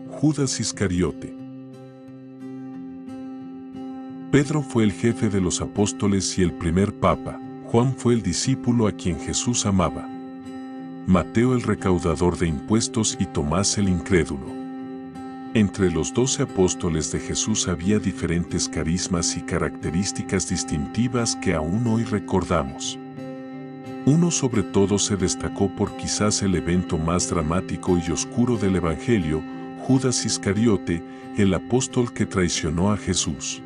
Judas Iscariote. Pedro fue el jefe de los apóstoles y el primer papa. Juan fue el discípulo a quien Jesús amaba. Mateo el recaudador de impuestos y Tomás el incrédulo. Entre los 12 apóstoles de Jesús había diferentes carismas y características distintivas que aún hoy recordamos. Uno sobre todo se destacó por quizás el evento más dramático y oscuro del Evangelio, Judas Iscariote, el apóstol que traicionó a Jesús.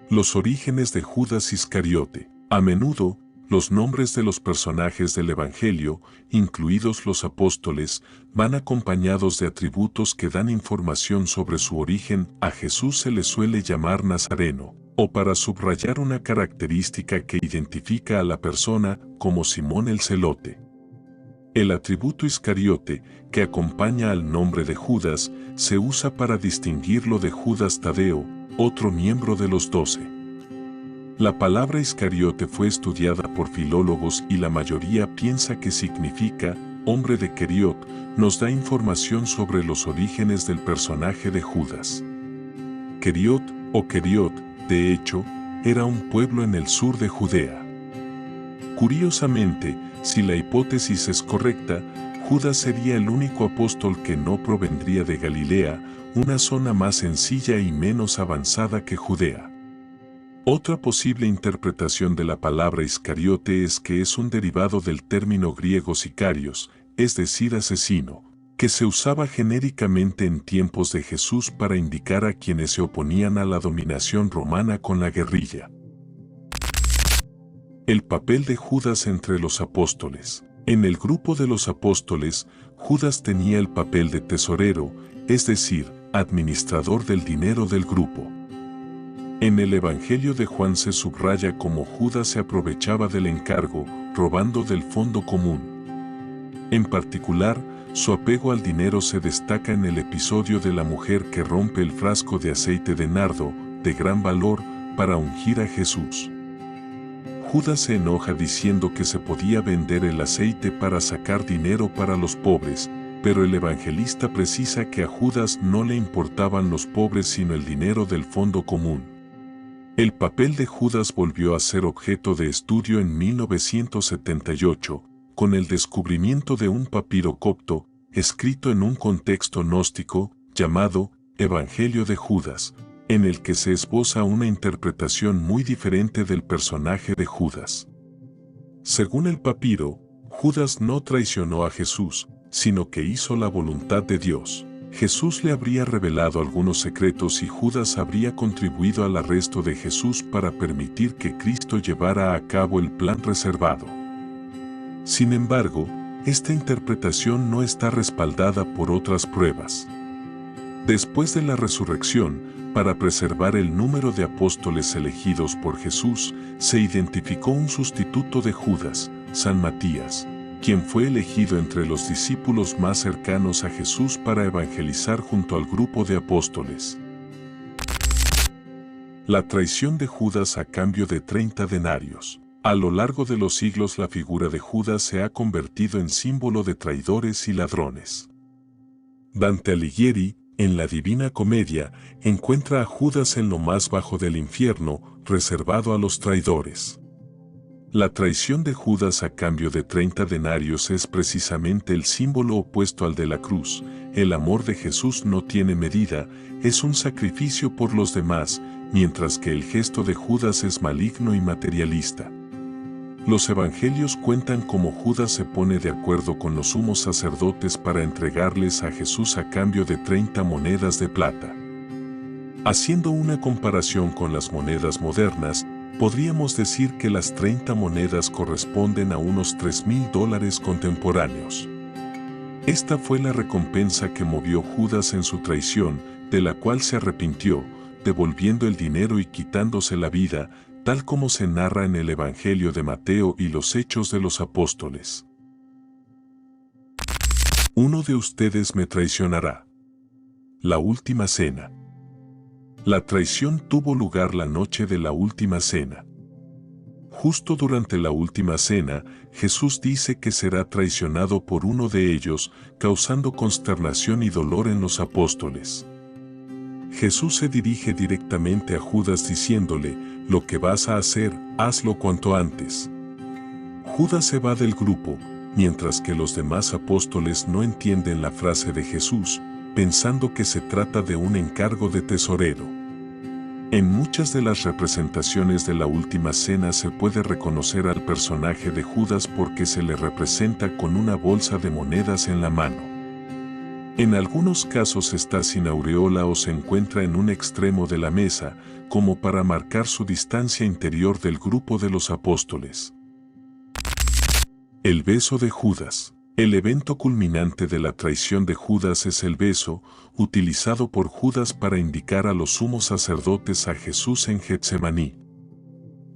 Los orígenes de Judas Iscariote. A menudo, los nombres de los personajes del Evangelio, incluidos los apóstoles, van acompañados de atributos que dan información sobre su origen. A Jesús se le suele llamar Nazareno, o para subrayar una característica que identifica a la persona, como Simón el Celote. El atributo Iscariote, que acompaña al nombre de Judas, se usa para distinguirlo de Judas Tadeo, otro miembro de los 12. La palabra Iscariote fue estudiada por filólogos y la mayoría piensa que significa hombre de Queriot. Nos da información sobre los orígenes del personaje de Judas. Queriot o Queriot, de hecho, era un pueblo en el sur de Judea. Curiosamente, si la hipótesis es correcta, Judas sería el único apóstol que no provendría de Galilea, una zona más sencilla y menos avanzada que Judea. Otra posible interpretación de la palabra Iscariote es que es un derivado del término griego sicarios, es decir, asesino, que se usaba genéricamente en tiempos de Jesús para indicar a quienes se oponían a la dominación romana con la guerrilla. El papel de Judas entre los apóstoles. En el grupo de los apóstoles, Judas tenía el papel de tesorero, es decir, administrador del dinero del grupo. En el Evangelio de Juan se subraya cómo Judas se aprovechaba del encargo, robando del fondo común. En particular, su apego al dinero se destaca en el episodio de la mujer que rompe el frasco de aceite de nardo, de gran valor, para ungir a Jesús. Judas se enoja diciendo que se podía vender el aceite para sacar dinero para los pobres, pero el evangelista precisa que a Judas no le importaban los pobres sino el dinero del fondo común. El papel de Judas volvió a ser objeto de estudio en 1978, con el descubrimiento de un papiro copto, escrito en un contexto gnóstico, llamado Evangelio de Judas, en el que se esboza una interpretación muy diferente del personaje de Judas. Según el papiro, Judas no traicionó a Jesús, sino que hizo la voluntad de Dios. Jesús le habría revelado algunos secretos y Judas habría contribuido al arresto de Jesús para permitir que Cristo llevara a cabo el plan reservado. Sin embargo, esta interpretación no está respaldada por otras pruebas. Después de la resurrección, para preservar el número de apóstoles elegidos por Jesús, se identificó un sustituto de Judas, San Matías, quien fue elegido entre los discípulos más cercanos a Jesús para evangelizar junto al grupo de apóstoles. La traición de Judas a cambio de 30 denarios. A lo largo de los siglos la figura de Judas se ha convertido en símbolo de traidores y ladrones. Dante Alighieri, en la Divina Comedia, encuentra a Judas en lo más bajo del infierno, reservado a los traidores. La traición de Judas a cambio de 30 denarios es precisamente el símbolo opuesto al de la cruz. El amor de Jesús no tiene medida, es un sacrificio por los demás, mientras que el gesto de Judas es maligno y materialista. Los evangelios cuentan cómo Judas se pone de acuerdo con los sumos sacerdotes para entregarles a Jesús a cambio de 30 monedas de plata. Haciendo una comparación con las monedas modernas, podríamos decir que las 30 monedas corresponden a unos $3,000 contemporáneos. Esta fue la recompensa que movió Judas en su traición, de la cual se arrepintió, devolviendo el dinero y quitándose la vida, tal como se narra en el Evangelio de Mateo y los Hechos de los Apóstoles. Uno de ustedes me traicionará. La última cena. La traición tuvo lugar la noche de la última cena. Justo durante la última cena, Jesús dice que será traicionado por uno de ellos, causando consternación y dolor en los apóstoles. Jesús se dirige directamente a Judas diciéndole, lo que vas a hacer, hazlo cuanto antes. Judas se va del grupo, mientras que los demás apóstoles no entienden la frase de Jesús, pensando que se trata de un encargo de tesorero. En muchas de las representaciones de la última cena se puede reconocer al personaje de Judas porque se le representa con una bolsa de monedas en la mano. En algunos casos está sin aureola o se encuentra en un extremo de la mesa, como para marcar su distancia interior del grupo de los apóstoles. El beso de Judas. El evento culminante de la traición de Judas es el beso, utilizado por Judas para indicar a los sumos sacerdotes a Jesús en Getsemaní.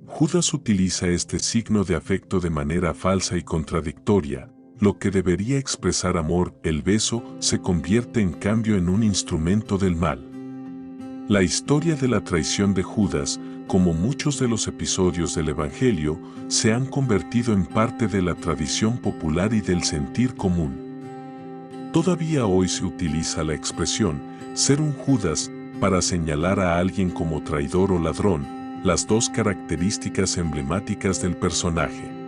Judas utiliza este signo de afecto de manera falsa y contradictoria. Lo que debería expresar amor, el beso, se convierte en cambio en un instrumento del mal. La historia de la traición de Judas, como muchos de los episodios del Evangelio, se han convertido en parte de la tradición popular y del sentir común. Todavía hoy se utiliza la expresión ser un Judas para señalar a alguien como traidor o ladrón, las dos características emblemáticas del personaje.